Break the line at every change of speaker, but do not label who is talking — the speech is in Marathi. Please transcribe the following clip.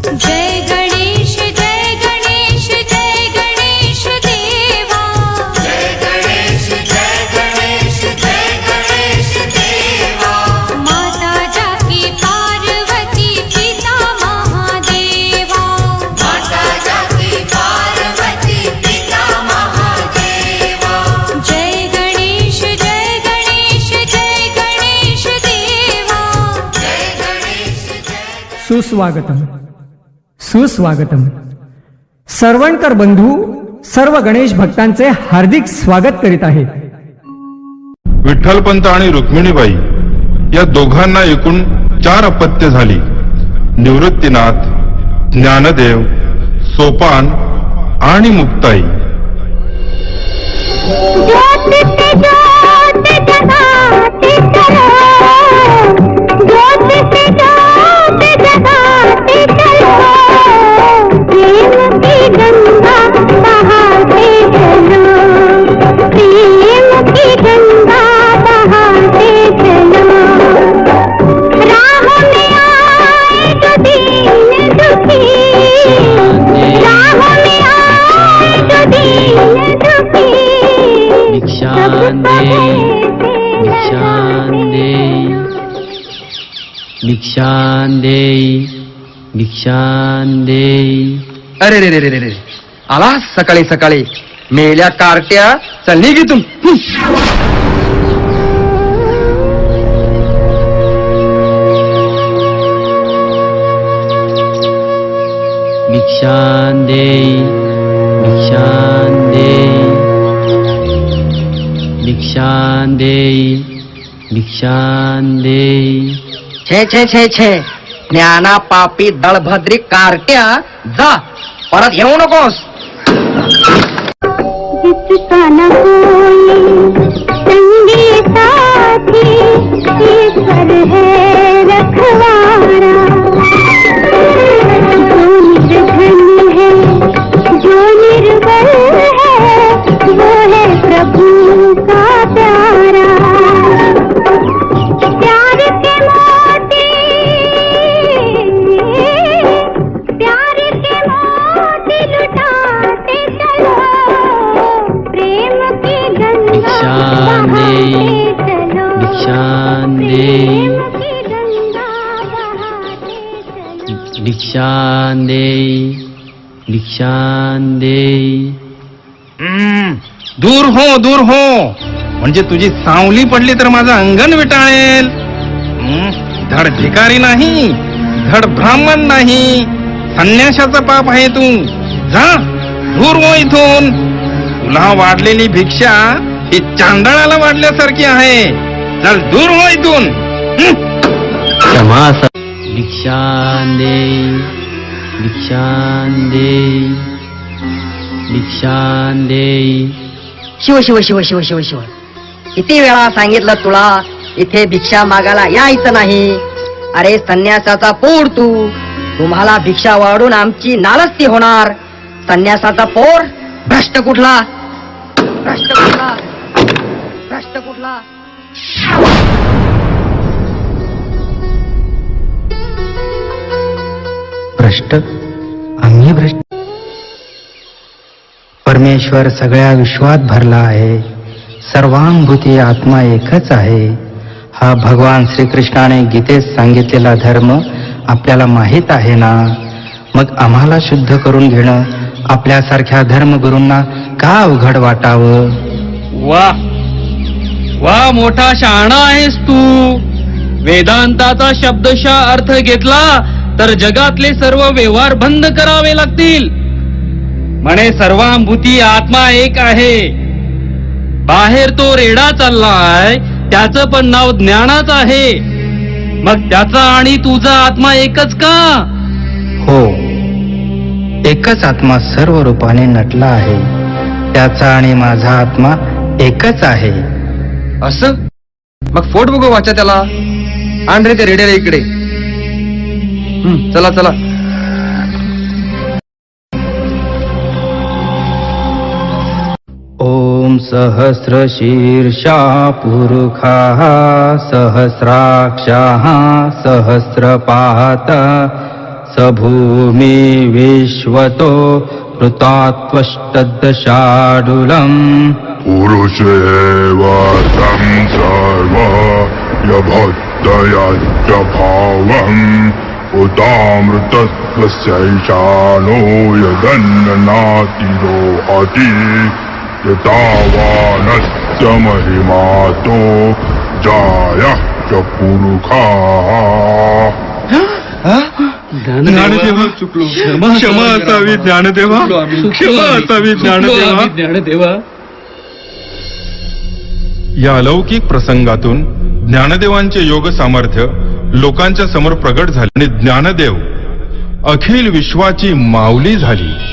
जय गणेश जय गणेश देवा।
जय गणेश देवा।
माता जाकी पार्वती पिता महादेवा।
माता जाकी पार्वती पिता महादेवा।
जय गणेश देवा।
जय गणेश
सुस्वागतम सुस्वागतम. सरवणकर बंधू सर्व गणेश भक्तांचे हार्दिक स्वागत करीत आहेत.
विठ्ठलपंत आणि रुक्मिणीबाई या दोघांना एकूण 4 अपत्य झाली. निवृत्तीनाथ, ज्ञानदेव, सोपान आणि मुक्ताई.
भिक्षांदेई. अरे रे रे रे रे, आला सकाळी सकाळी मेल्या कार्ट्या. चल निघ इथून. भिक्षांदेई भिक्षांदेई. छे छे छे छे, ज्ञाना पापी दळभद्री कार्ट्या, जा परत येऊ नकोस.
जिसका न कोई संगी साथी, ईश्वर है रखवारा. जो निर्धन है, जो निर्बल है, वो है प्रभु का प्यारा. प्यार के मोती लुटाते चलो, प्रेम की गंगा बहाते चलो.
भिक्षांदेई. दूर हो, म्हणजे तुझी सावली पडली तर माझं अंगण विटाळेल. धड भिकारी नाही, धड ब्राह्मण नाही, संन्याशाचा पाप आहे तू. जा दूर हो इथून. तुला वाढलेली भिक्षा ही चांदणाला वाढल्यासारखी आहे. चल दूर हो इथून. भिक्षांदेई.
शिव शिव शिव शिव शिव शिव, किती वेळा सांगितलं तुला इथे भिक्षा मागायला यायचं नाही. अरे संन्यासाचा पोर तू, तुम्हाला भिक्षा वाढून आमची नालस्ती होणार. संन्यासाचा पोर, भ्रष्ट कुठला, भ्रष्ट कुठला, भ्रष्ट कुठला.
भ्रष्ट? आम्ही भ्रष्ट? परमेश्वर सगळ्या विश्वात भरला आहे. सर्वांभूती आत्मा एकच आहे. हा भगवान श्रीकृष्णाने गीतेत सांगितलेला धर्म आपल्याला माहीत आहे ना. मग आम्हाला शुद्ध करून घेणं आपल्यासारख्या धर्मगुरूंना का अवघड वाटावं.
वा वा, मोठा शहाणा आहेस तू. वेदांताचा शब्दशः अर्थ घेतला तर जगातले सर्व व्यवहार बंद करावे लागतील. म्हणे सर्वांभूती आत्मा एक आहे. बाहेर तो रेडा चाललाय, त्याचं पण नाव ज्ञानाच आहे. मग त्याचा आणि तुझा आत्मा एकच का?
हो, एकच आत्मा सर्व रूपाने नटला आहे. त्याचा आणि माझा आत्मा एकच आहे. असं? मग फोट बघू वाचा त्याला. आण रे ते रेड्याला इकडे. चला चला. ओम सहस्रशीर्षा पुरुषाः सहस्राक्षाः सहस्रपात
स भूमि विश्वतो ऋतात्वष्टदशाडुलम्
पुरुषेव तं सर्व यभक्तयश्च भावम् उतामृतत्वस्यैशानो यदन्नाति रोहति यतावानश्च महिमातो जायः च पुरुषाः.
ज्ञानदेवा क्षमा असावी ज्ञानदेवा, क्षमा असावी ज्ञानदेवा. या अलौकिक प्रसंगातून ज्ञानदेवांचे योग सामर्थ्य लोकांच्या समोर प्रगट झाले आणि ज्ञानदेव अखिल विश्वाची माऊली झाली.